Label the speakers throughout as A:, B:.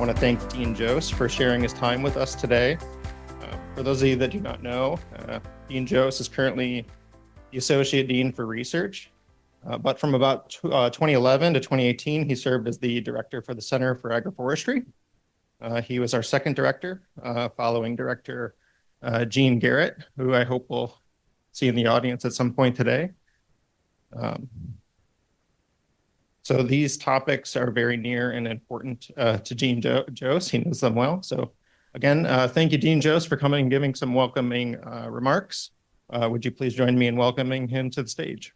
A: want to thank Dean Jose for sharing his time with us today. For those of you that do not know, Dean Jose is currently the Associate Dean for Research, but from about 2011 to 2018, he served as the Director for the Center for Agroforestry. He was our second director, following Director Jean Garrett, who I hope we'll see in the audience at some point today. So these topics are very near and important to Dean Jose. He knows them well. So again, thank you, Dean Jose, for coming and giving some welcoming remarks. Would you please join me in welcoming him to the stage?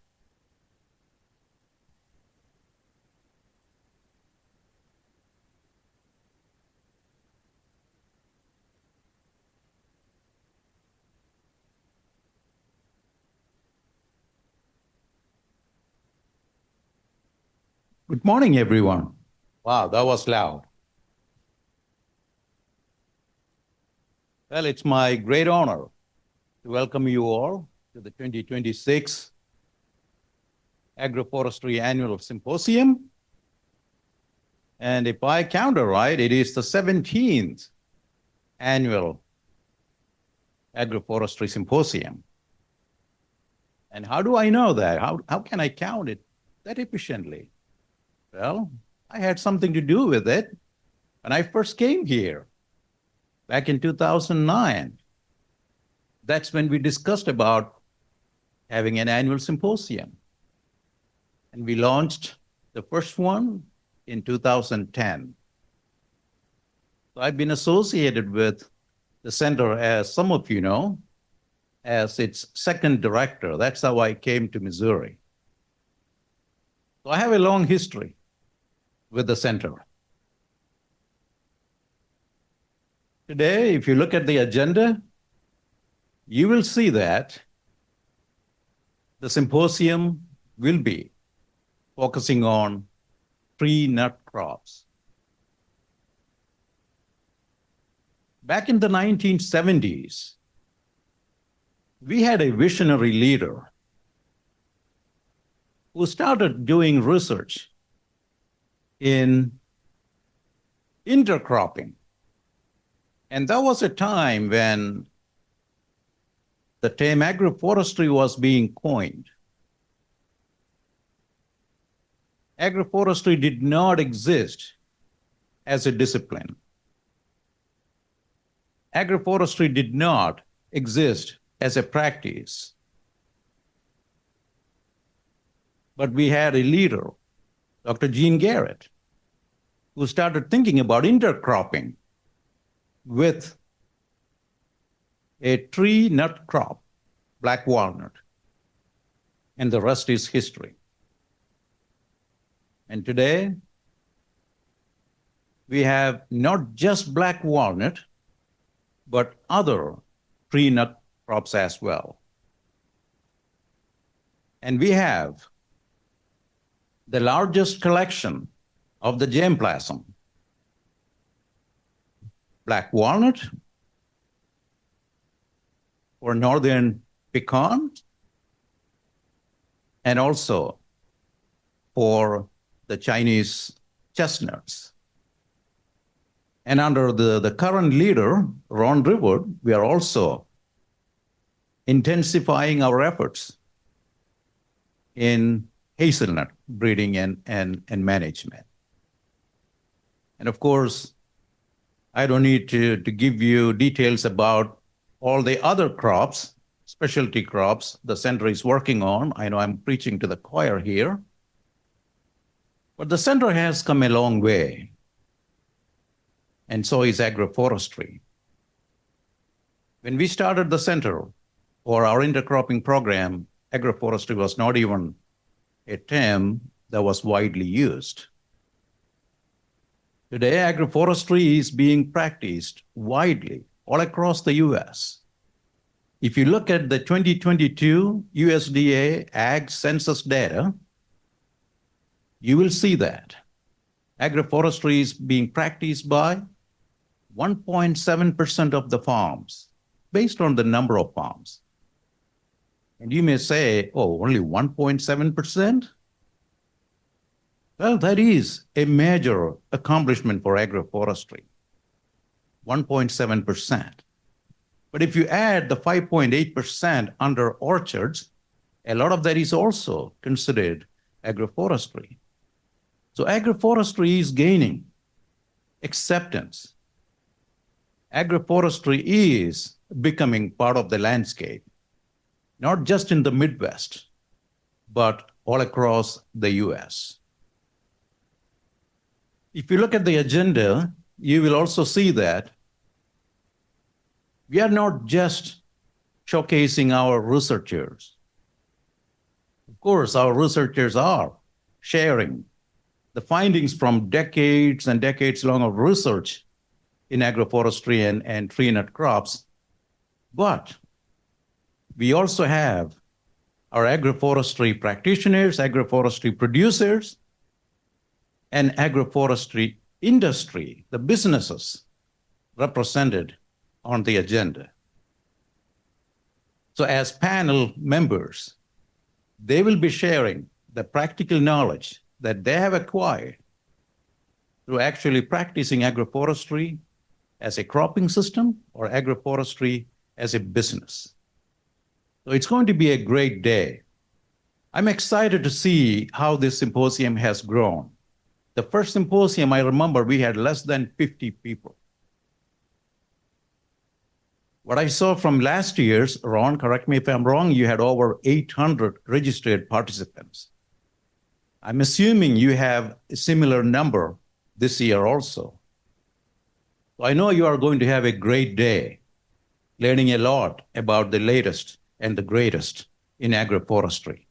B: Good morning, everyone. Wow, that was loud. Well, it's my great honor to welcome you all to the 2026 Agroforestry Annual Symposium. And if I count it right, it is the 17th Annual Agroforestry Symposium. And how do I know that? How can I count it that efficiently? Well, I had something to do with it when I first came here back in 2009. That's when we discussed about having an annual symposium. And we launched the first one in 2010. So I've been associated with the center, as some of you know, as its second director. That's how I came to Missouri. So I have a long history with the center. Today, if you look at the agenda, you will see that the symposium will be focusing on tree nut crops. Back in the 1970s, we had a visionary leader who started doing research in intercropping. And that was a time when the term agroforestry was being coined. Agroforestry did not exist as a discipline. Agroforestry did not exist as a practice. But we had a leader, Dr. Jean Garrett, who started thinking about intercropping with a tree nut crop, black walnut, and the rest is history. And today, we have not just black walnut, but other tree nut crops as well. And we have the largest collection of the germplasm, black walnut or northern pecan, and also for the Chinese chestnuts. And under the current leader, Ron Revord, we are also intensifying our efforts in hazelnut breeding and management. And of course, I don't need to give you details about all the other crops, specialty crops the center is working on. I know I'm preaching to the choir here, but the center has come a long way, and so is agroforestry. When we started the center for our intercropping program, agroforestry was not even a term that was widely used. Today, agroforestry is being practiced widely all across the US. If you look at the 2022 USDA Ag Census data, you will see that agroforestry is being practiced by 1.7% of the farms, based on the number of farms. And you may say, oh, only 1.7%? Well, that is a major accomplishment for agroforestry, 1.7%. But if you add the 5.8% under orchards, a lot of that is also considered agroforestry. So agroforestry is gaining acceptance. Agroforestry is becoming part of the landscape, not just in the Midwest, but all across the US. If you look at the agenda, you will also see that we are not just showcasing our researchers. Of course, our researchers are sharing the findings from decades and decades long of research in agroforestry and tree nut crops. But we also have our agroforestry practitioners, agroforestry producers, and agroforestry industry, the businesses represented on the agenda. So as panel members, they will be sharing the practical knowledge that they have acquired through actually practicing agroforestry as a cropping system or agroforestry as a business. So it's going to be a great day. I'm excited to see how this symposium has grown. The first symposium, I remember we had less than 50 people. What I saw from last year's, Ron, correct me if I'm wrong, you had over 800 registered participants. I'm assuming you have a similar number this year also. So I know you are going to have a great day, learning a lot about the latest and the greatest in agroforestry.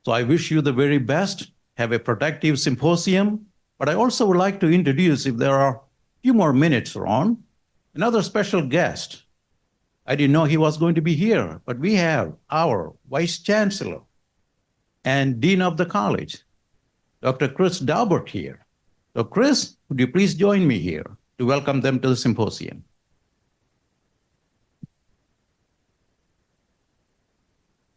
B: So I wish you the very best. Have a productive symposium. But I also would like to introduce, if there are a few more minutes, Ron, another special guest. I didn't know he was going to be here, but we have our Vice Chancellor and Dean of the College, Dr. Chris Daubert here. So Chris, would you please join me here to welcome them to the symposium?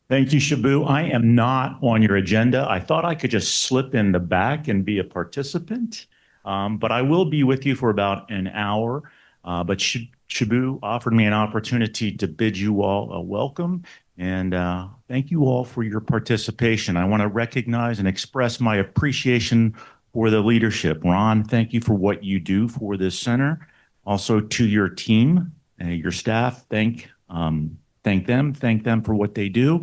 C: Thank you, Shibu. I am not on your agenda. I thought I could just slip in the back and be a participant, but I will be with you for about an hour. But Shibu offered me an opportunity to bid you all a welcome, and thank you all for your participation. I want to recognize and express my appreciation for the leadership. Ron, thank you for what you do for this center. Also to your team, your staff, thank them for what they do.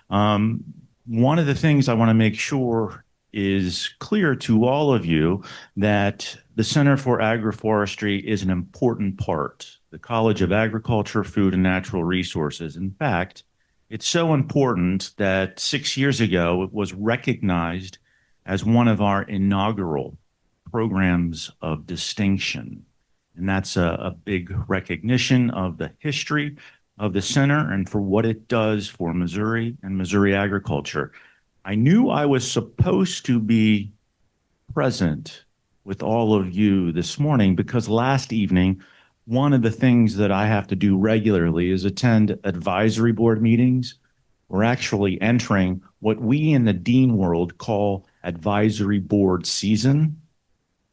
C: One of the things I want to make sure is clear to all of you that the Center for Agroforestry is an important part. The College of Agriculture, Food, and Natural Resources. In fact, it's so important that 6 years ago it was recognized as one of our inaugural programs of distinction. And that's a big recognition of the history of the center and for what it does for Missouri and Missouri agriculture. I knew I was supposed to be present with all of you this morning because last evening, one of the things that I have to do regularly is attend advisory board meetings. We're actually entering what we in the Dean world call advisory board season.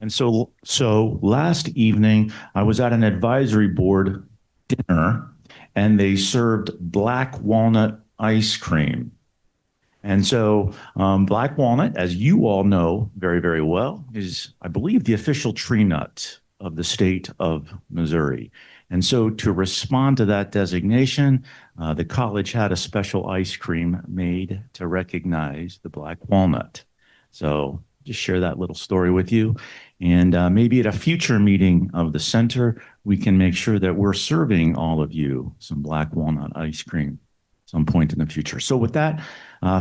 C: And so last evening, I was at an advisory board dinner and they served black walnut ice cream. And so black walnut, as you all know very, very well, is, I believe, the official tree nut of the state of Missouri. And so to respond to that designation, the college had a special ice cream made to recognize the black walnut. So just share that little story with you. And maybe at a future meeting of the center, we can make sure that we're serving all of you some black walnut ice cream at some point in the future. So with that,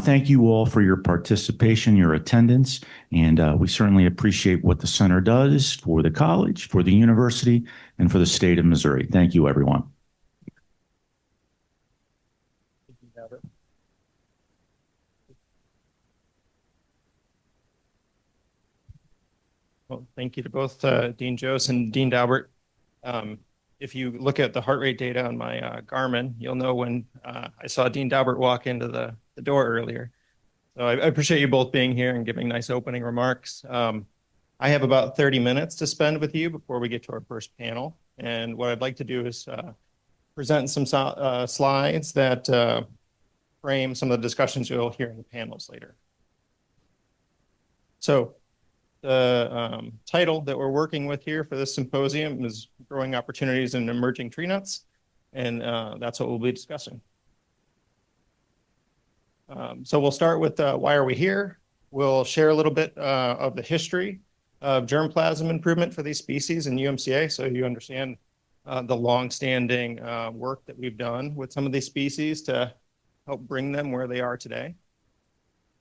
C: thank you all for your participation, your attendance, and we certainly appreciate what the center does for the college, for the university, and for the state of Missouri. Thank you, everyone.
A: Well, thank you to both Dean Jose and Dean Daubert. If you look at the heart rate data on my Garmin, you'll know when I saw Dean Daubert walk into the door earlier. So I appreciate you both being here and giving nice opening remarks. I have about 30 minutes to spend with you before we get to our first panel. And what I'd like to do is present some slides that frame some of the discussions you'll hear in the panels later. So the title that we're working with here for this symposium is Growing Opportunities in Emerging Tree Nuts. And that's what we'll be discussing. So we'll start with why are we here? We'll share a little bit of the history of germplasm improvement for these species in UMCA, so you understand the long-standing work that we've done with some of these species to help bring them where they are today.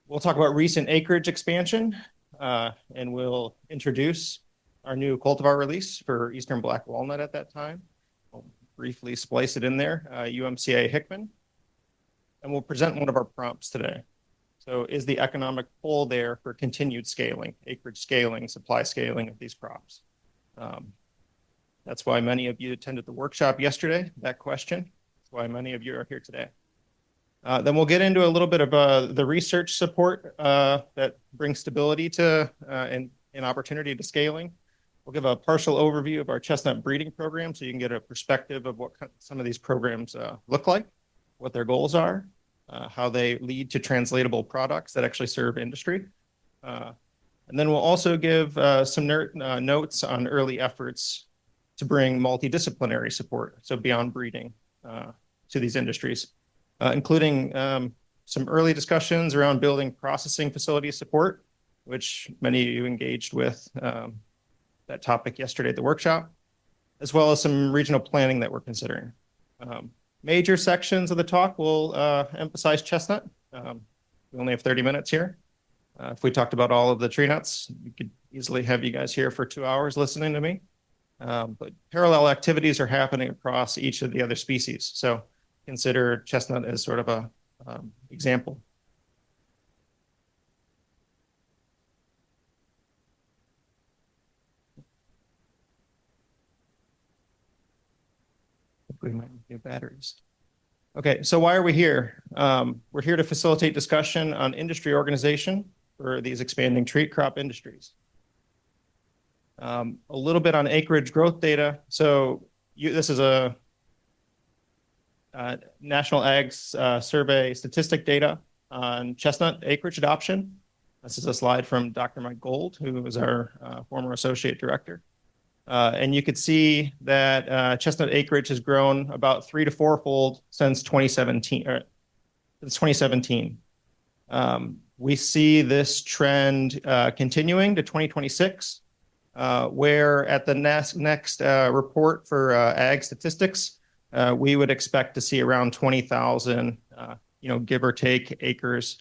A: We'll talk about recent acreage expansion, and we'll introduce our new cultivar release for Eastern Black Walnut at that time. We'll briefly splice it in there, UMCA Hickman. And we'll present one of our prompts today. So is the economic pull there for continued scaling, acreage scaling, supply scaling of these crops? That's why many of you attended the workshop yesterday, that question. That's why many of you are here today. Then we'll get into a little bit of the research support that brings stability to and opportunity to scaling. We'll give a partial overview of our chestnut breeding program so you can get a perspective of what some of these programs look like, what their goals are, how they lead to translatable products that actually serve industry. And then we'll also give some notes on early efforts to bring multidisciplinary support, so beyond breeding, to these industries, including some early discussions around building processing facility support, which many of you engaged with that topic yesterday at the workshop, as well as some regional planning that we're considering. Major sections of the talk will emphasize chestnut. We only have 30 minutes here. If we talked about all of the tree nuts, we could easily have you guys here for 2 hours listening to me. But parallel activities are happening across each of the other species. So consider chestnut as sort of a example. We might need batteries. Okay, so why are we here? We're here to facilitate discussion on industry organization for these expanding tree crop industries. A little bit on acreage growth data. So this is a National Ag Survey statistic data on chestnut acreage adoption. This is a slide from Dr. Mike Gold, who is our former associate director. And you could see that chestnut acreage has grown about 3- to 4-fold since 2017. We see this trend continuing to 2026, where at the next report for ag statistics, we would expect to see around 20,000, give or take, acres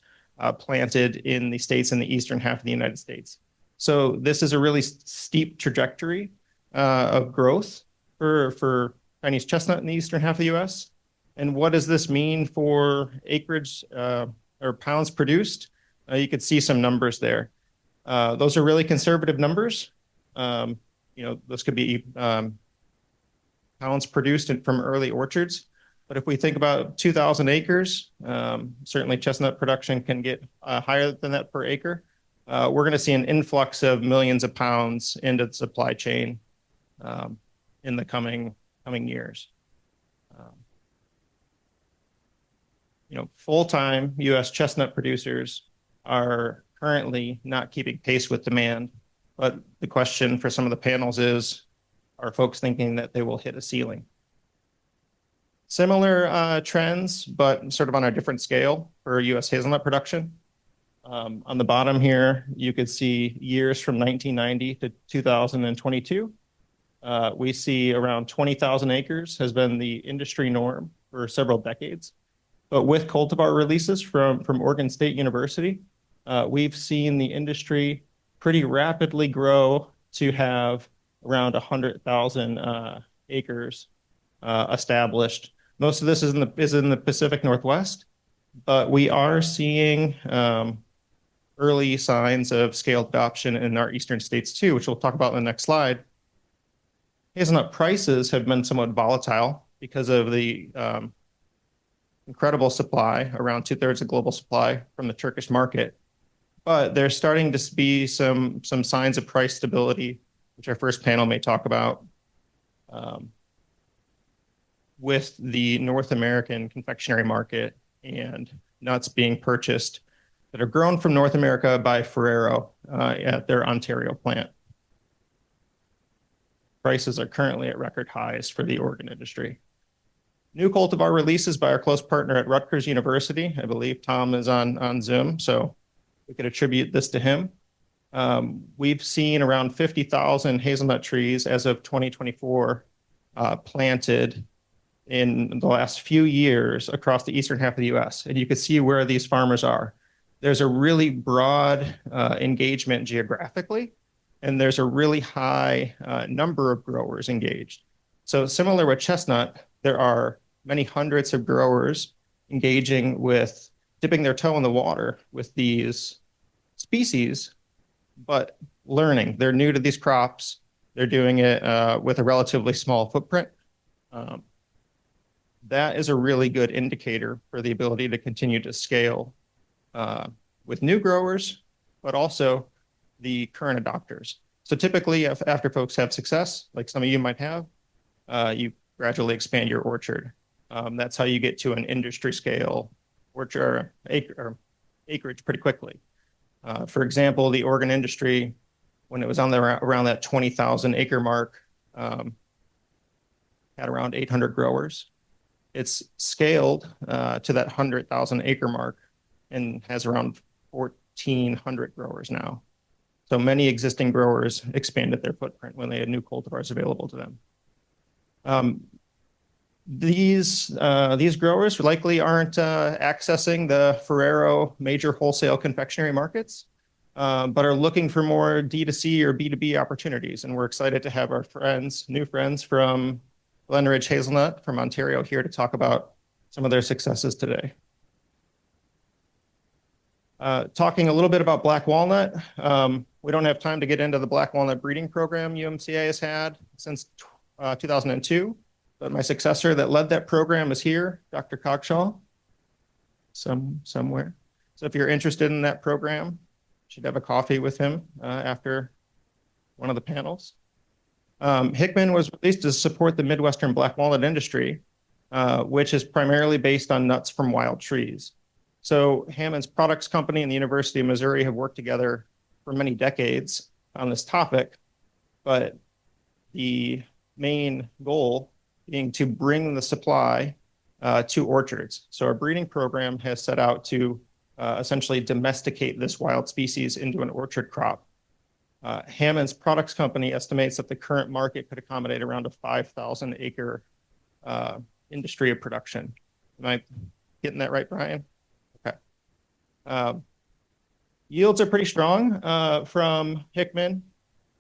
A: planted in the states in the eastern half of the United States. So this is a really steep trajectory of growth for Chinese chestnut in the eastern half of the U.S. And what does this mean for acreage or pounds produced? You could see some numbers there. Those are really conservative numbers. Those could be pounds produced from early orchards. But if we think about 2,000 acres, certainly chestnut production can get higher than that per acre. We're going to see an influx of millions of pounds into the supply chain in the coming years. Full-time U.S. chestnut producers are currently not keeping pace with demand, but the question for some of the panels is, are folks thinking that they will hit a ceiling? Similar trends, but sort of on a different scale for U.S. hazelnut production. On the bottom here, you could see years from 1990 to 2022. We see around 20,000 acres has been the industry norm for several decades. But with cultivar releases from Oregon State University, we've seen the industry pretty rapidly grow to have around 100,000 acres established. Most of this is in the Pacific Northwest, but we are seeing early signs of scaled adoption in our eastern states too, which we'll talk about in the next slide. Hazelnut prices have been somewhat volatile because of the incredible supply, around 2/3 of global supply from the Turkish market. But there's starting to be some signs of price stability, which our first panel may talk about, with the North American confectionery market and nuts being purchased that are grown from North America by Ferrero at their Ontario plant. Prices are currently at record highs for the Oregon industry. New cultivar releases by our close partner at Rutgers University. I believe Tom is on Zoom, so we could attribute this to him. We've seen around 50,000 hazelnut trees as of 2024 planted in the last few years across the eastern half of the US. And you can see where these farmers are. There's a really broad engagement geographically, and there's a really high number of growers engaged. So similar with chestnut, there are many hundreds of growers engaging with dipping their toe in the water with these species, but learning. They're new to these crops. They're doing it with a relatively small footprint. That is a really good indicator for the ability to continue to scale with new growers, but also the current adopters. So typically, after folks have success, like some of you might have, you gradually expand your orchard. That's how you get to an industry scale orchard or acreage pretty quickly. For example, the Oregon industry, when it was on around that 20,000 acre mark, had around 800 growers. It's scaled to that 100,000 acre mark and has around 1,400 growers now. So many existing growers expanded their footprint when they had new cultivars available to them. These growers likely aren't accessing the Ferrero major wholesale confectionery markets, but are looking for more D2C or B2B opportunities. And we're excited to have our new friends from Glenridge Hazelnut from Ontario here to talk about some of their successes today. Talking a little bit about black walnut. We don't have time to get into the black walnut breeding program UMCA has had since 2002, but my successor that led that program is here, Dr. Cogshaw, somewhere. So if you're interested in that program, you should have a coffee with him after one of the panels. Hickman was released to support the Midwestern black walnut industry, which is primarily based on nuts from wild trees. So Hammond's Products Company and the University of Missouri have worked together for many decades on this topic, but the main goal being to bring the supply to orchards. So our breeding program has set out to essentially domesticate this wild species into an orchard crop. Hammond's Products Company estimates that the current market could accommodate around a 5,000 acre industry of production. Am I getting that right, Brian? Okay. Yields are pretty strong from Hickman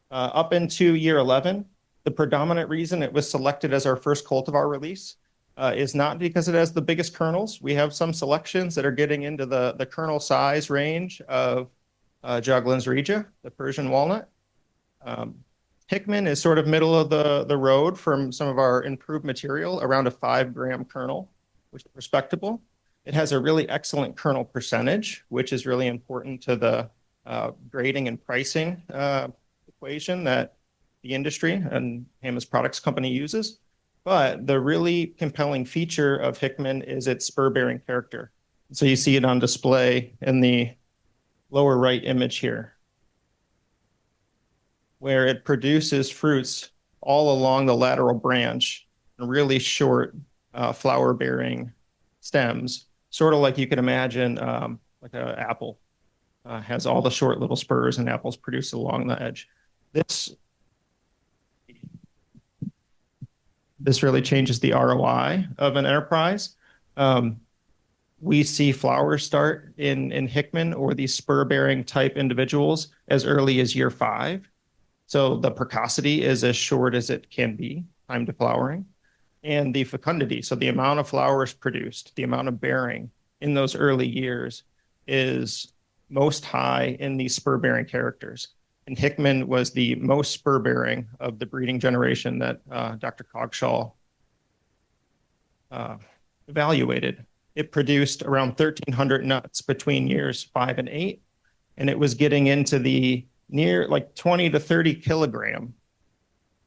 A: up into year 11. The predominant reason it was selected as our first cultivar release is not because it has the biggest kernels. We have some selections that are getting into the kernel size range of Juglans regia, the Persian walnut. Hickman is sort of middle of the road from some of our improved material, around a 5-gram kernel, which is respectable. It has a really excellent kernel percentage, which is really important to the grading and pricing equation that the industry and Hammond's Products Company uses. But the really compelling feature of Hickman is its spur-bearing character. So you see it on display in the lower right image here, where it produces fruits all along the lateral branch and really short flower-bearing stems, sort of like you could imagine like an apple has all the short little spurs and apples produced along the edge. This really changes the ROI of an enterprise. We see flowers start in Hickman or these spur-bearing type individuals as early as year 5. So the precocity is as short as it can be, time to flowering. And the fecundity, so the amount of flowers produced, the amount of bearing in those early years is most high in these spur-bearing characters. And Hickman was the most spur-bearing of the breeding generation that Dr. Cogshaw evaluated. it produced around 1,300 nuts between years 5 and 8. And it was getting into the near like 20 to 30 kilogram,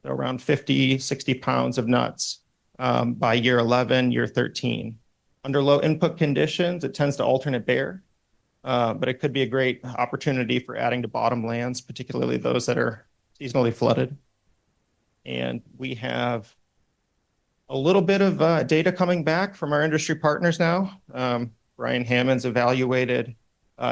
A: so around 50, 60 pounds of nuts by year 11, year 13. Under low input conditions, it tends to alternate bear, but it could be a great opportunity for adding to bottomlands, particularly those that are seasonally flooded. And we have a little bit of data coming back from our industry partners now. Brian Hammond's evaluated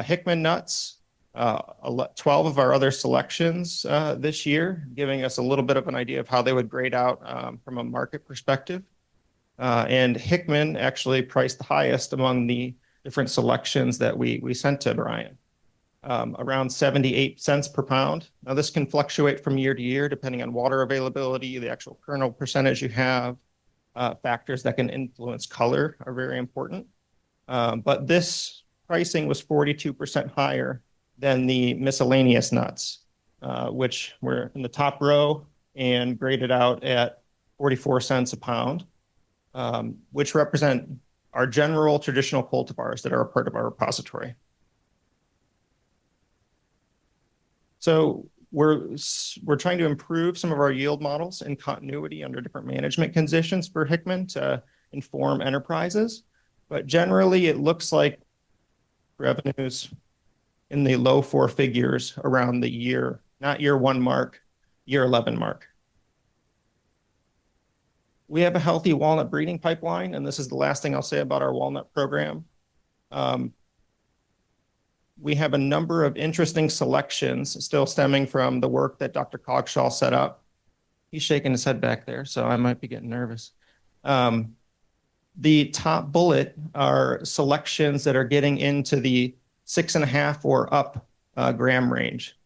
A: Hickman nuts, 12 of our other selections this year, giving us a little bit of an idea of how they would grade out from a market perspective. And Hickman actually priced the highest among the different selections that we sent to Brian, around 78 cents per pound. Now, this can fluctuate from year to year depending on water availability, the actual kernel percentage you have. Factors that can influence color are very important. But this pricing was 42% higher than the miscellaneous nuts, which were in the top row and graded out at 44 cents a pound, which represent our general traditional cultivars that are a part of our repository. So we're trying to improve some of our yield models and continuity under different management conditions for Hickman to inform enterprises. But generally, it looks like revenues in the low 4 figures around the year, not year 1 mark, year 11 mark. We have a healthy walnut breeding pipeline, and this is the last thing I'll say about our walnut program. We have a number of interesting selections still stemming from the work that Dr. Cogshaw set up. He's shaking his head back there, so I might be getting nervous. The top bullet are selections that are getting into the 6.5 or up gram range.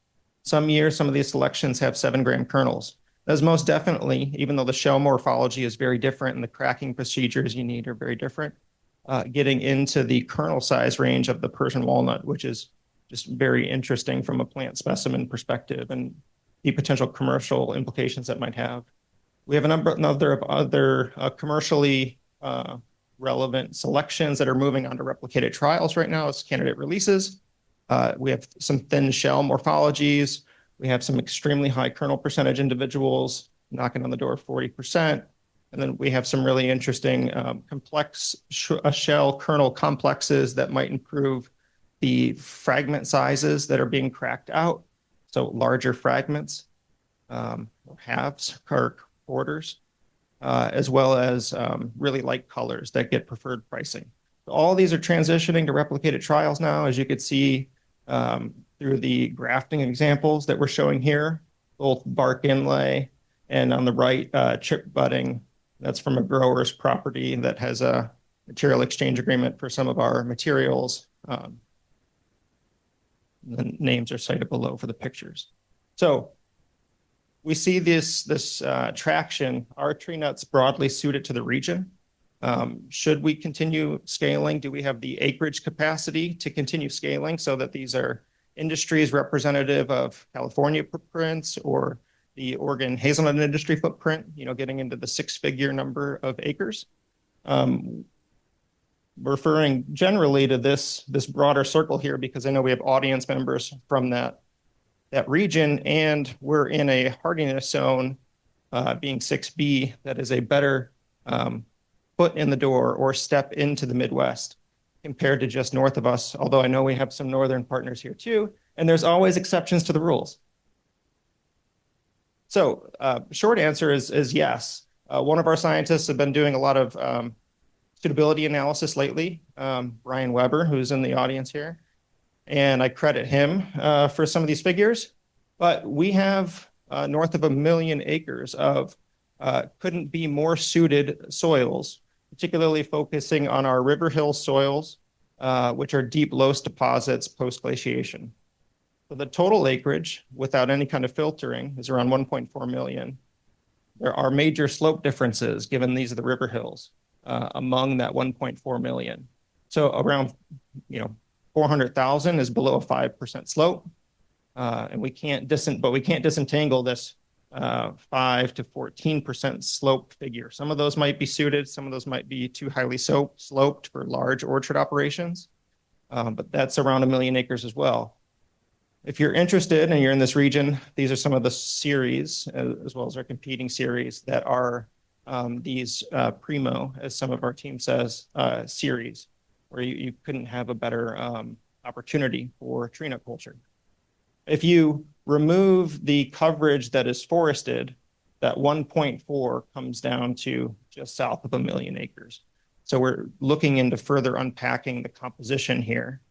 A: Some years, some of these selections have 7-gram kernels. That's most definitely, even though the shell morphology is very different and the cracking procedures you need are very different, getting into the kernel size range of the Persian walnut, which is just very interesting from a plant specimen perspective and the potential commercial implications that might have. We have a number of other commercially relevant selections that are moving on to replicated trials right now as candidate releases. We have some thin shell morphologies. We have some extremely high kernel percentage individuals knocking on the door of 40%. And then we have some really interesting complex shell kernel complexes that might improve the fragment sizes that are being cracked out. So larger fragments, halves or quarters, as well as really light colors that get preferred pricing. So all these are transitioning to replicated trials now, as you could see through the grafting examples that we're showing here, both bark inlay and on the right, chip budding. That's from a grower's property that has a material exchange agreement for some of our materials. The names are cited below for the pictures. So we see this traction. Our tree nuts broadly suited to the region. Should we continue scaling? Do we have the acreage capacity to continue scaling so that these are industries representative of California footprints or the Oregon hazelnut industry footprint, getting into the 6-figure number of acres? Referring generally to this broader circle here, because I know we have audience members from that region, and we're in a hardiness zone, being 6B, that is a better foot in the door or step into the Midwest compared to just north of us, although I know we have some northern partners here too, and there's always exceptions to the rules. So short answer is yes. One of our scientists have been doing a lot of suitability analysis lately, Brian Weber, who's in the audience here, and I credit him for some of these figures. But we have north of 1 million acres of couldn't be more suited soils, particularly focusing on our river hill soils, which are deep loess deposits post-glaciation. So the total acreage without any kind of filtering is around 1.4 million. There are major slope differences, given these are the river hills, among that 1.4 million. So around 400,000 is below a 5% slope. And we can't disentangle this 5 to 14% slope figure. Some of those might be suited, some of those might be too highly sloped for large orchard operations, but that's around 1 million acres as well. If you're interested and you're in this region, these are some of the series, as well as our competing series that are these primo, as some of our team says, series, where you couldn't have a better opportunity for tree nut culture. If you remove the coverage that is forested, that 1.4 comes down to just south of 1 million acres. So we're looking into further unpacking the composition here.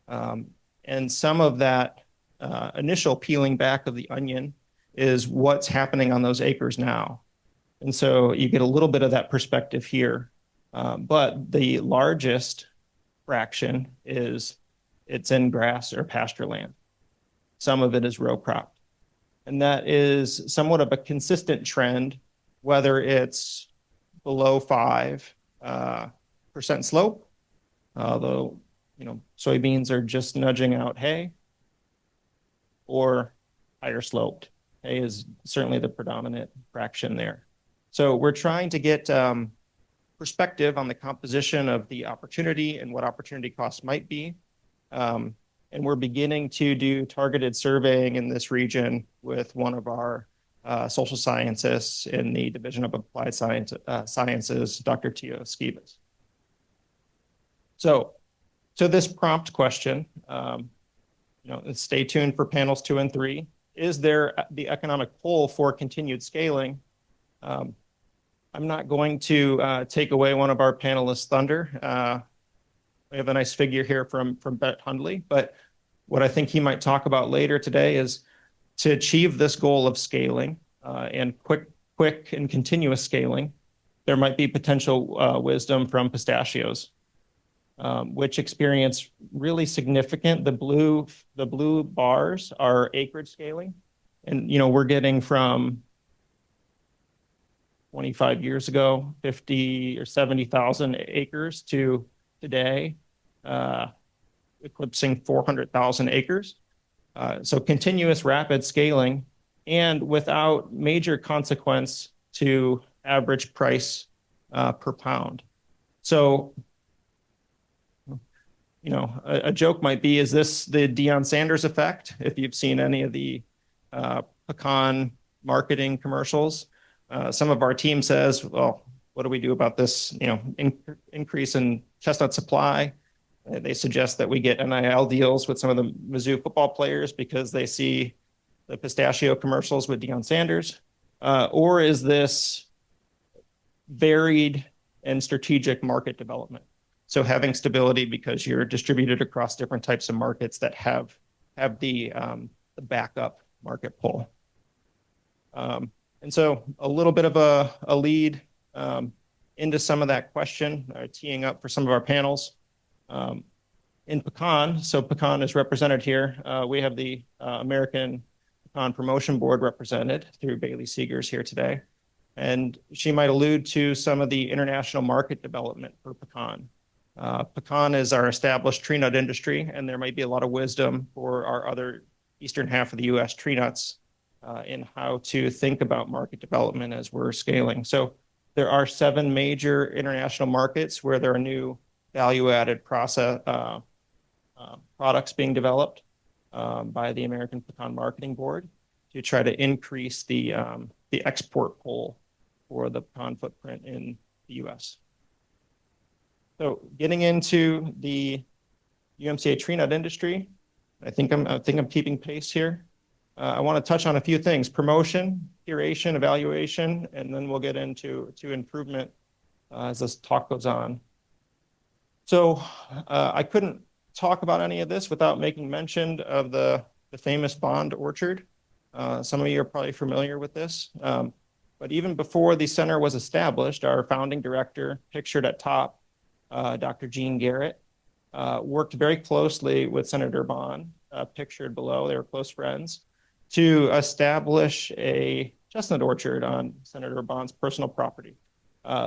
A: And some of that initial peeling back of the onion is what's happening on those acres now. And so you get a little bit of that perspective here. But the largest fraction is it's in grass or pasture land. Some of it is row cropped. And that is somewhat of a consistent trend, whether it's below 5% slope, although, soybeans are just nudging out hay, or higher sloped. Hay is certainly the predominant fraction there. So we're trying to get perspective on the composition of the opportunity and what opportunity costs might be. And we're beginning to do targeted surveying in this region with one of our social scientists in the Division of Applied Sciences, Dr. Tio Skivas. So this prompt question, stay tuned for panels 2 and 3. Is there the economic pull for continued scaling? I'm not going to take away one of our panelists' thunder. We have a nice figure here from Brett Hundley, but what I think he might talk about later today is to achieve this goal of scaling and quick and continuous scaling, there might be potential wisdom from pistachios, which experience really significant. The blue bars are acreage scaling, and we're getting from 25 years ago, 50 or 70,000 acres to today, eclipsing 400,000 acres. So continuous rapid scaling and without major consequence to average price per pound. So, a joke might be, is this the Deion Sanders effect? If you've seen any of the pecan marketing commercials, some of our team says, well, what do we do about this, increase in chestnut supply? They suggest that we get NIL deals with some of the Mizzou football players because they see the pistachio commercials with Deion Sanders. Or is this varied and strategic market development? So having stability because you're distributed across different types of markets that have the backup market pull. And so a little bit of a lead into some of that question, teeing up for some of our panels. In pecan, so pecan is represented here. We have the American Pecan Promotion Board represented through Bailey Seegers here today. And she might allude to some of the international market development for pecan. Pecan is our established tree nut industry, and there might be a lot of wisdom for our other eastern half of the U.S. tree nuts in how to think about market development as we're scaling. So there are 7 major international markets where there are new value-added products being developed by the American Pecan Marketing Board to try to increase the export pull for the pecan footprint in the U.S. So getting into the UMCA tree nut industry, I think I'm keeping pace here. I want to touch on a few things: promotion, curation, evaluation, and then we'll get into improvement as this talk goes on. So I couldn't talk about any of this without making mention of the famous Bond Orchard. Some of you are probably familiar with this. But even before the center was established, our founding director, pictured at top, Dr. Gene Garrett, worked very closely with Senator Bond, pictured below. They were close friends, to establish a chestnut orchard on Senator Bond's personal property.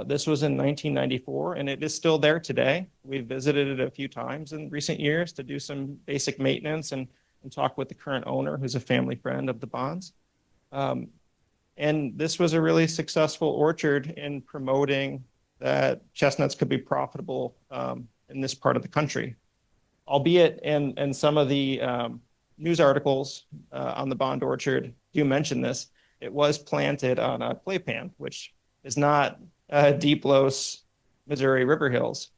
A: This was in 1994, and it is still there today. We've visited it a few times in recent years to do some basic maintenance and talk with the current owner, who's a family friend of the Bonds. And this was a really successful orchard in promoting that chestnuts could be profitable in this part of the country. Albeit in some of the news articles on the Bond Orchard do mention this, it was planted on a clay pan, which is not deep, low Missouri river hills.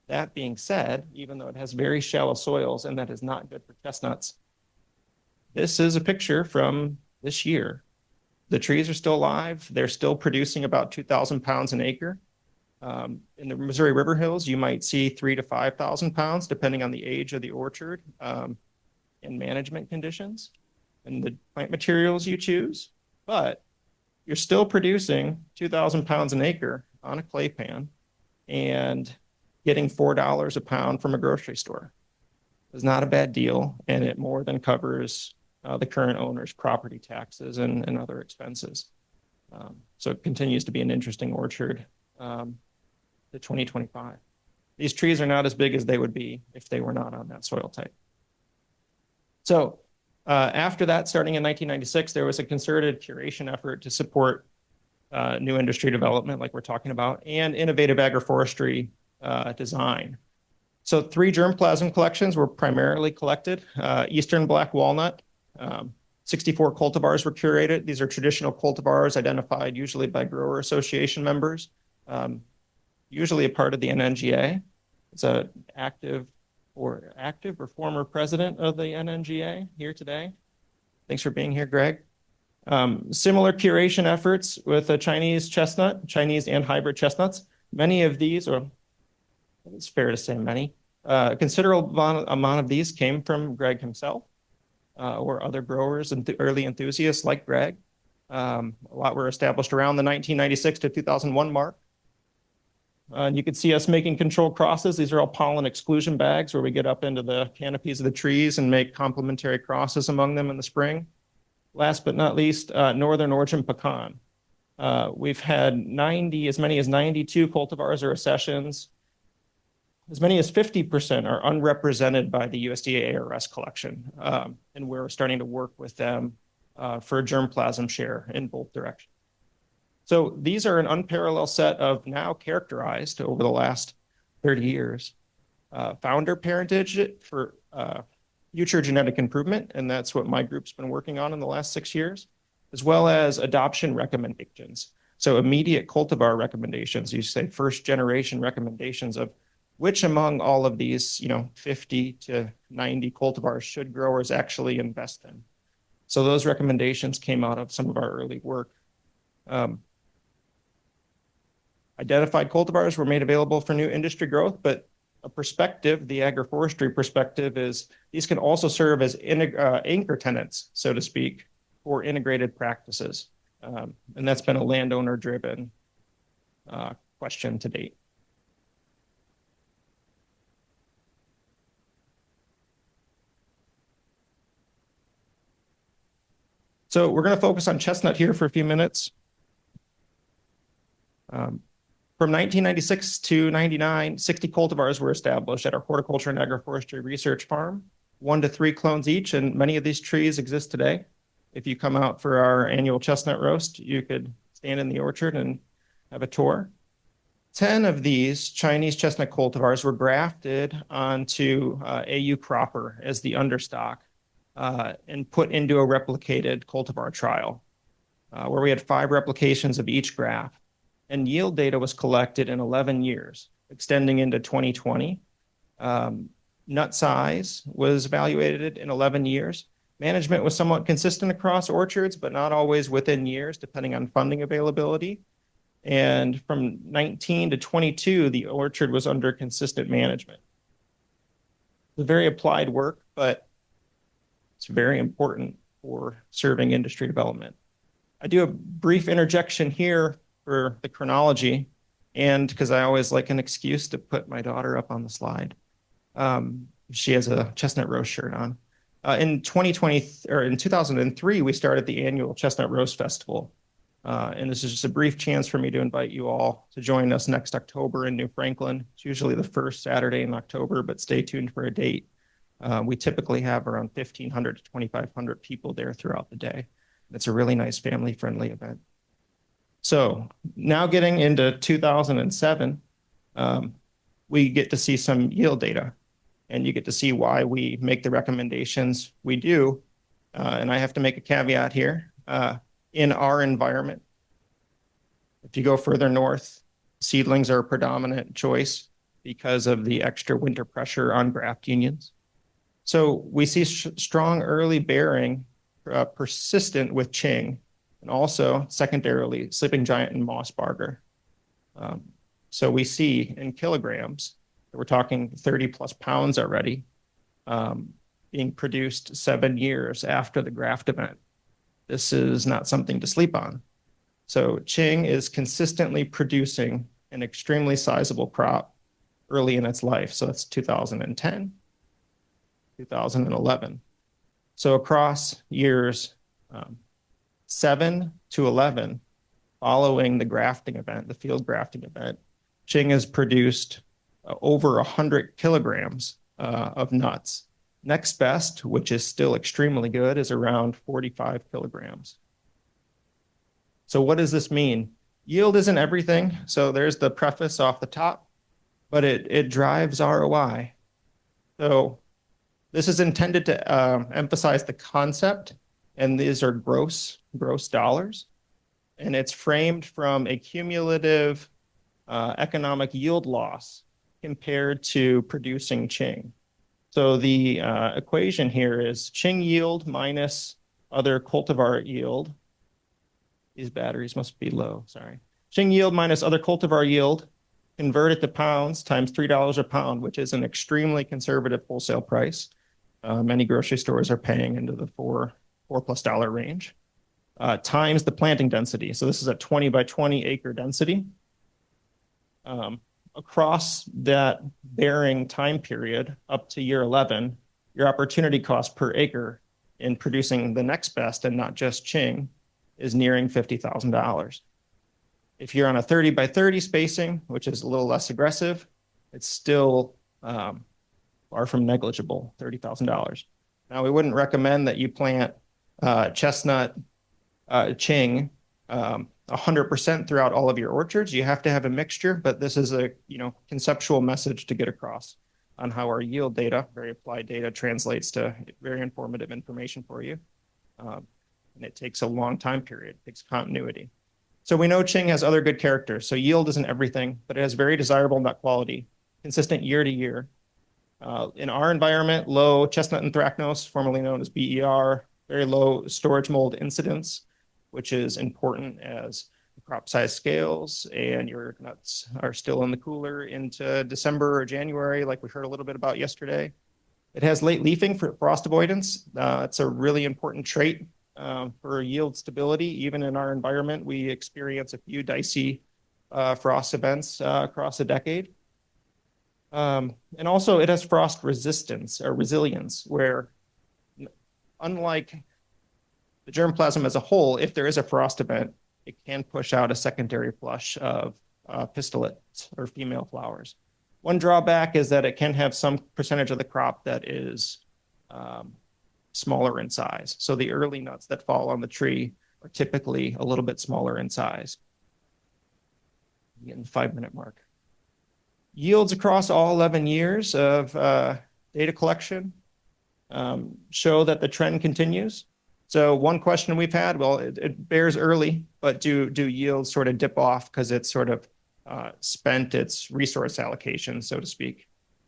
A: That being said, even though it has very shallow soils and that is not good for chestnuts, this is a picture from this year. The trees are still alive. They're still producing about 2,000 pounds an acre. In the Missouri River Hills, you might see 3,000 to 5,000 pounds, depending on the age of the orchard and management conditions and the plant materials you choose. But you're still producing 2,000 pounds an acre on a clay pan and getting $4 a pound from a grocery store. It's not a bad deal, and it more than covers the current owner's property taxes and other expenses. So it continues to be an interesting orchard to 2025. These trees are not as big as they would be if they were not on that soil type. So after that, starting in 1996, there was a concerted curation effort to support new industry development, like we're talking about, and innovative agroforestry design. So 3 germplasm collections were primarily collected. Eastern black walnut, 64 cultivars were curated. These are traditional cultivars identified usually by grower association members, usually a part of the NNGA. It's an active or former president of the NNGA here today. Thanks for being here, Greg. Similar curation efforts with a Chinese chestnut, Chinese and hybrid chestnuts. Many of these, or it's fair to say many, a considerable amount of these came from Greg himself or other growers and early enthusiasts like Greg. A lot were established around the 1996 to 2001 mark. And you can see us making controlled crosses. These are all pollen exclusion bags where we get up into the canopies of the trees and make complementary crosses among them in the spring. Last but not least, Northern Origin pecan. We've had as many as 92 cultivars or accessions. As many as 50% are unrepresented by the USDA ARS collection. And we're starting to work with them for a germplasm share in both directions. So these are an unparalleled set of now characterized over the last 30 years, founder parentage for future genetic improvement. And that's what my group's been working on in the last 6 years, as well as adoption recommendations. So immediate cultivar recommendations, you say first generation recommendations of which among all of these, 50 to 90 cultivars should growers actually invest in. So those recommendations came out of some of our early work. Identified cultivars were made available for new industry growth, but a perspective, the agroforestry perspective, is these can also serve as anchor tenants, so to speak, for integrated practices. And that's been a landowner-driven question to date. So we're going to focus on chestnut here for a few minutes. From 1996 to 99, 60 cultivars were established at our horticulture and agroforestry research farm, 1 to 3 clones each, and many of these trees exist today. If you come out for our annual chestnut roast, you could stand in the orchard and have a tour. 10 of these Chinese chestnut cultivars were grafted onto AU cropper as the understock and put into a replicated cultivar trial where we had 5 replications of each graft. And yield data was collected in 11 years, extending into 2020. Nut size was evaluated in 11 years. Management was somewhat consistent across orchards, but not always within years, depending on funding availability. And from 19 to 22, the orchard was under consistent management. It's very applied work, but it's very important for serving industry development. I do a brief interjection here for the chronology, and because I always like an excuse to put my daughter up on the slide. She has a chestnut roast shirt on. In 2003, we started the annual Chestnut Roast Festival. And this is just a brief chance for me to invite you all to join us next October in New Franklin. It's usually the first Saturday in October, but stay tuned for a date. We typically have around 1,500 to 2,500 people there throughout the day. It's a really nice family-friendly event. So now getting into 2007, we get to see some yield data, and you get to see why we make the recommendations we do. And I have to make a caveat here. In our environment, if you go further north, seedlings are a predominant choice because of the extra winter pressure on graft unions. So we see strong early bearing persistent with Ching, and also secondarily sleeping giant and mossbarger. So we see in kilograms, we're talking 30 plus pounds already, being produced 7 years after the graft event. This is not something to sleep on. So Ching is consistently producing an extremely sizable crop early in its life. So that's 2010, 2011. So across years 7 to 11, following the grafting event, the field grafting event, Ching has produced over 100 kilograms of nuts. Next best, which is still extremely good, is around 45 kilograms. So what does this mean? Yield isn't everything. So there's the preface off the top, but it drives ROI. So this is intended to emphasize the concept, and these are gross dollars. And it's framed from a cumulative economic yield loss compared to producing Ching. So the equation here is Ching yield minus other cultivar yield. These batteries must be low, sorry. Ching yield minus other cultivar yield, convert it to pounds times $3 a pound, which is an extremely conservative wholesale price. Many grocery stores are paying into the $4+ range, times the planting density. So this is a 20 by 20 acre density. Across that bearing time period up to year 11, your opportunity cost per acre in producing the next best and not just Ching is nearing $50,000. If you're on a 30 by 30 spacing, which is a little less aggressive, it's still far from negligible, $30,000. Now, we wouldn't recommend that you plant chestnut Ching 100% throughout all of your orchards. You have to have a mixture, but this is a conceptual message to get across on how our yield data, very applied data, translates to very informative information for you. And it takes a long time period, it takes continuity. So we know Ching has other good characters. So yield isn't everything, but it has very desirable nut quality, consistent year to year. In our environment, low chestnut anthracnose, formerly known as BER, very low storage mold incidence, which is important as the crop size scales and your nuts are still in the cooler into December or January, like we heard a little bit about yesterday. It has late leafing for frost avoidance. It's a really important trait for yield stability. Even in our environment, we experience a few dicey frost events across a decade. And also it has frost resistance or resilience, where unlike the germplasm as a whole, if there is a frost event, it can push out a secondary flush of pistillets or female flowers. One drawback is that it can have some percentage of the crop that is smaller in size. So the early nuts that fall on the tree are typically a little bit smaller in size. Getting the 5-minute mark. Yields across all 11 years of data collection show that the trend continues. So one question we've had, well, it bears early, but do yields sort of dip off because it's sort of spent its resource allocation, so to speak?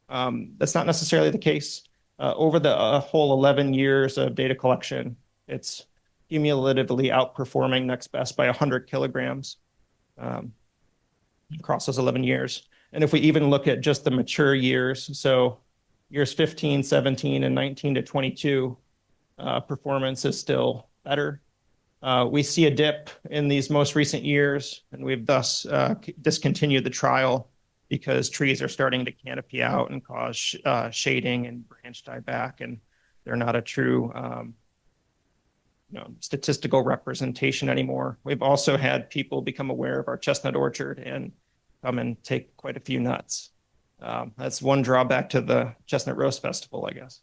A: That's not necessarily the case. Over the whole 11 years of data collection, it's cumulatively outperforming next best by 100 kilograms across those 11 years. And if we even look at just the mature years, so years 15, 17, and 19 to 22, performance is still better. We see a dip in these most recent years, and we've thus discontinued the trial because trees are starting to canopy out and cause shading and branch dieback, and they're not a true statistical representation anymore. We've also had people become aware of our chestnut orchard and come and take quite a few nuts. That's one drawback to the Chestnut Roast Festival, I guess.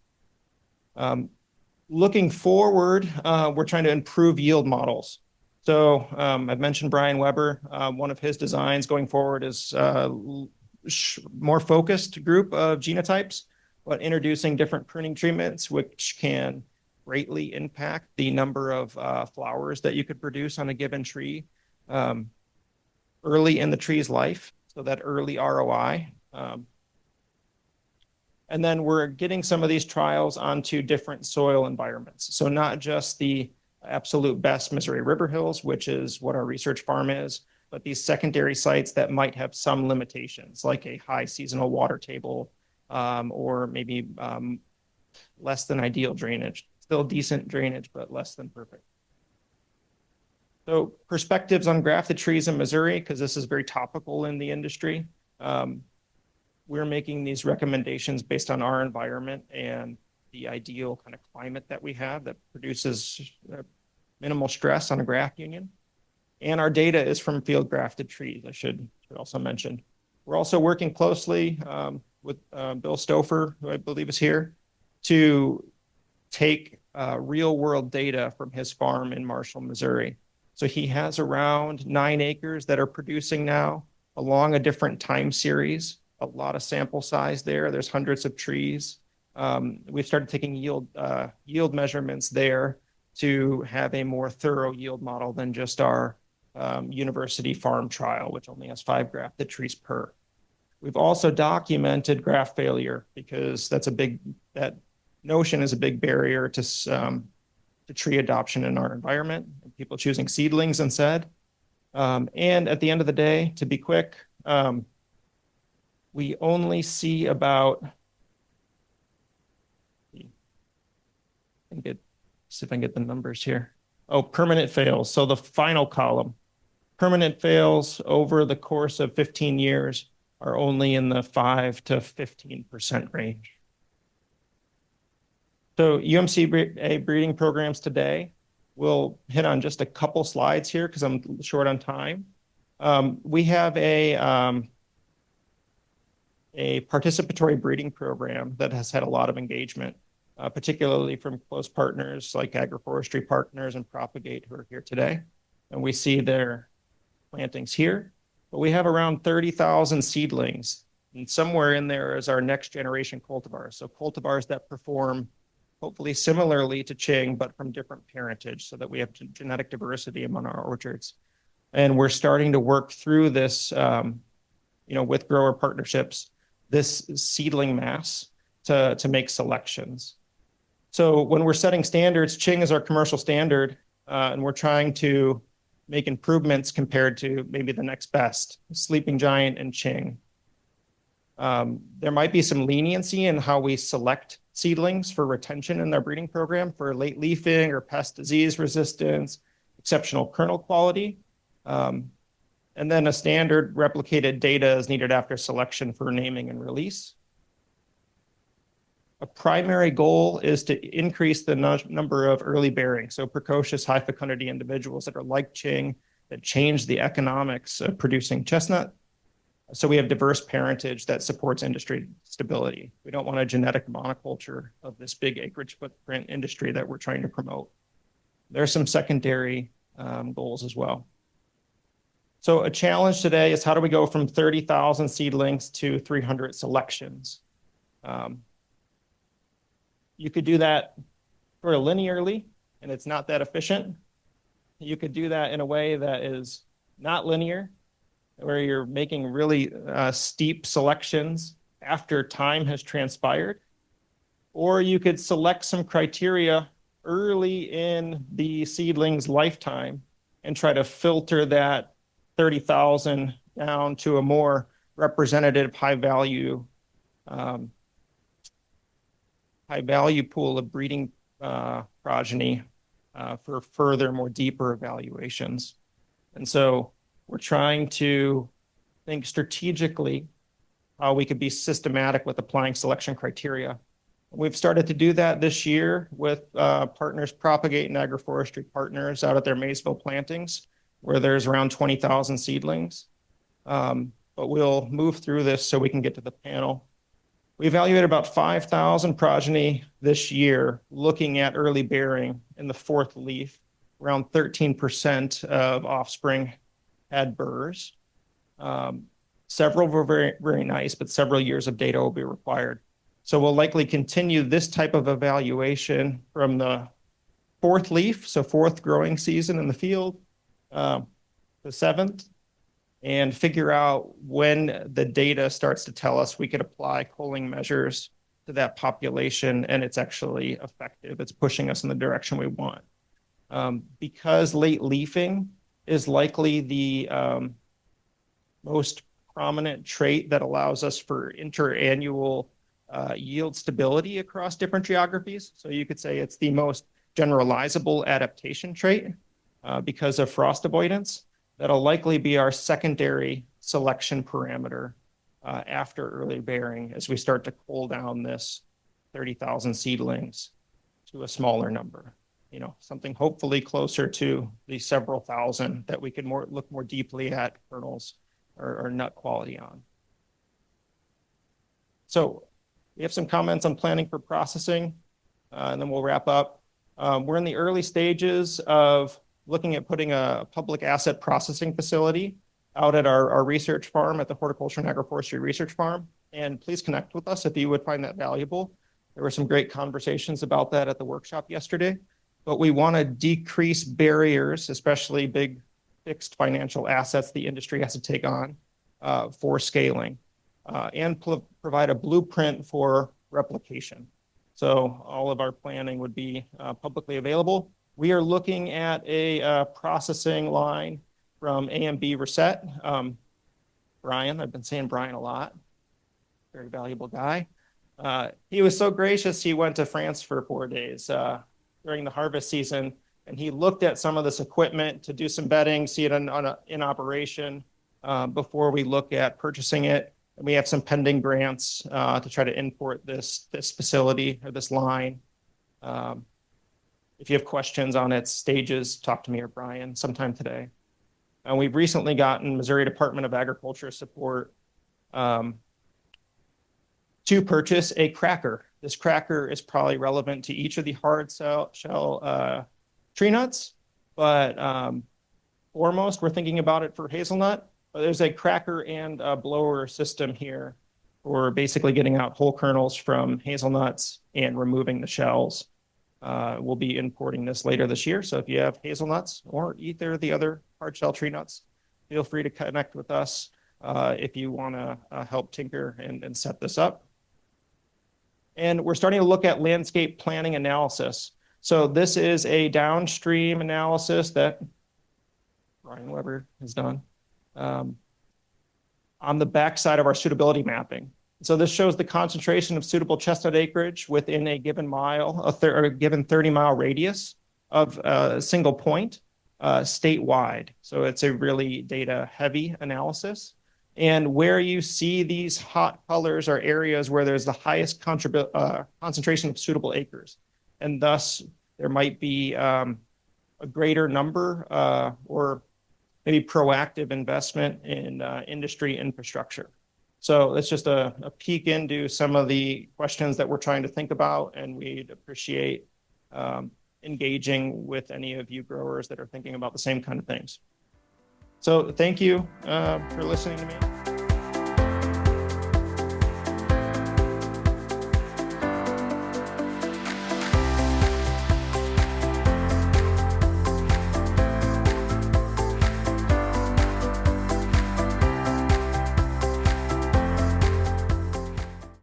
A: Looking forward, we're trying to improve yield models. So I've mentioned Brian Weber. One of his designs going forward is more focused group of genotypes, but introducing different pruning treatments, which can greatly impact the number of flowers that you could produce on a given tree early in the tree's life. So that early ROI. And then we're getting some of these trials onto different soil environments. So not just the absolute best Missouri River Hills, which is what our research farm is, but these secondary sites that might have some limitations, like a high seasonal water table, or maybe less than ideal drainage. Still decent drainage, but less than perfect. So perspectives on grafted trees in Missouri, because this is very topical in the industry. We're making these recommendations based on our environment and the ideal kind of climate that we have that produces minimal stress on a graft union. And our data is from field grafted trees, I should also mention. We're also working closely with Bill Stouffer, who I believe is here, to take real world data from his farm in Marshall, Missouri. So he has around 9 acres that are producing now along a different time series. A lot of sample size there. There's hundreds of trees. We've started taking yield measurements there to have a more thorough yield model than just our university farm trial, which only has 5 grafted trees per. We've also documented graft failure because that notion is a big barrier to tree adoption in our environment, and people choosing seedlings instead. And at the end of the day, to be quick, we only see about, see if I can get the numbers here. Oh, permanent fails. So the final column, permanent fails over the course of 15 years are only in the 5 to 15% range. So UMCA breeding programs today, we'll hit on just a couple slides here because I'm short on time. We have a participatory breeding program that has had a lot of engagement, particularly from close partners like Agroforestry Partners and Propagate, who are here today. And we see their plantings here, but we have around 30,000 seedlings, and somewhere in there is our next generation cultivars. So cultivars that perform hopefully similarly to Ching, but from different parentage so that we have genetic diversity among our orchards. And we're starting to work through this, with grower partnerships, this seedling mass to make selections. So when we're setting standards, Ching is our commercial standard, and we're trying to make improvements compared to maybe the next best, Sleeping Giant and Ching. There might be some leniency in how we select seedlings for retention in their breeding program for late leafing or pest disease resistance, exceptional kernel quality. And then a standard replicated data is needed after selection for naming and release. A primary goal is to increase the number of early bearing, so precocious high fecundity individuals that are like Ching, that change the economics of producing chestnut. So we have diverse parentage that supports industry stability. We don't want a genetic monoculture of this big acreage footprint industry that we're trying to promote. There are some secondary goals as well. So a challenge today is how do we go from 30,000 seedlings to 300 selections? You could do that sort of linearly, and it's not that efficient. You could do that in a way that is not linear, where you're making really steep selections after time has transpired. Or you could select some criteria early in the seedling's lifetime and try to filter that 30,000 down to a more representative high value pool of breeding progeny for further, more deeper evaluations. And so we're trying to think strategically how we could be systematic with applying selection criteria. We've started to do that this year with partners Propagate and Agroforestry Partners out at their Maysville plantings, where there's around 20,000 seedlings. But we'll move through this so we can get to the panel. We evaluated about 5,000 progeny this year, looking at early bearing in the fourth leaf. Around 13% of offspring had burrs. Several were very, very nice, but several years of data will be required. So we'll likely continue this type of evaluation from the fourth leaf, so fourth growing season in the field, the seventh, and figure out when the data starts to tell us we could apply culling measures to that population and it's actually effective. It's pushing us in the direction we want. Because late leafing is likely the most prominent trait that allows us for interannual yield stability across different geographies. So you could say it's the most generalizable adaptation trait because of frost avoidance. That'll likely be our secondary selection parameter after early bearing as we start to cool down this 30,000 seedlings to a smaller number. You know, something hopefully closer to the several thousand that we can look more deeply at kernels or nut quality on. So we have some comments on planning for processing, and then we'll wrap up. We're in the early stages of looking at putting a public asset processing facility out at our research farm at the Horticulture and Agroforestry Research Farm. And please connect with us if you would find that valuable. There were some great conversations about that at the workshop yesterday. But we want to decrease barriers, especially big fixed financial assets the industry has to take on for scaling, and provide a blueprint for replication. So all of our planning would be publicly available. We are looking at a processing line from A&B Reset. Brian, I've been saying Brian a lot, very valuable guy. He was so gracious, he went to France for 4 days during the harvest season, and he looked at some of this equipment to do some vetting, see it in operation before we look at purchasing it. And we have some pending grants to try to import this facility or this line. If you have questions on its stages, talk to me or Brian sometime today. And we've recently gotten Missouri Department of Agriculture support to purchase a cracker. This cracker is probably relevant to each of the hard shell tree nuts, but foremost, we're thinking about it for hazelnut. But there's a cracker and a blower system here for basically getting out whole kernels from hazelnuts and removing the shells. We'll be importing this later this year. So if you have hazelnuts or either of the other hard shell tree nuts, feel free to connect with us if you want to help tinker and set this up. And we're starting to look at landscape planning analysis. So this is a downstream analysis that Ryan Weber has done on the backside of our suitability mapping. So this shows the concentration of suitable chestnut acreage within a given mile, a given 30-mile radius of a single point statewide. So it's a really data-heavy analysis. And where you see these hot colors are areas where there's the highest concentration of suitable acres. And thus, there might be a greater number or maybe proactive investment in industry infrastructure. So it's just a peek into some of the questions that we're trying to think about, and we'd appreciate engaging with any of you growers that are thinking about the same kind of things. So thank you for listening to me.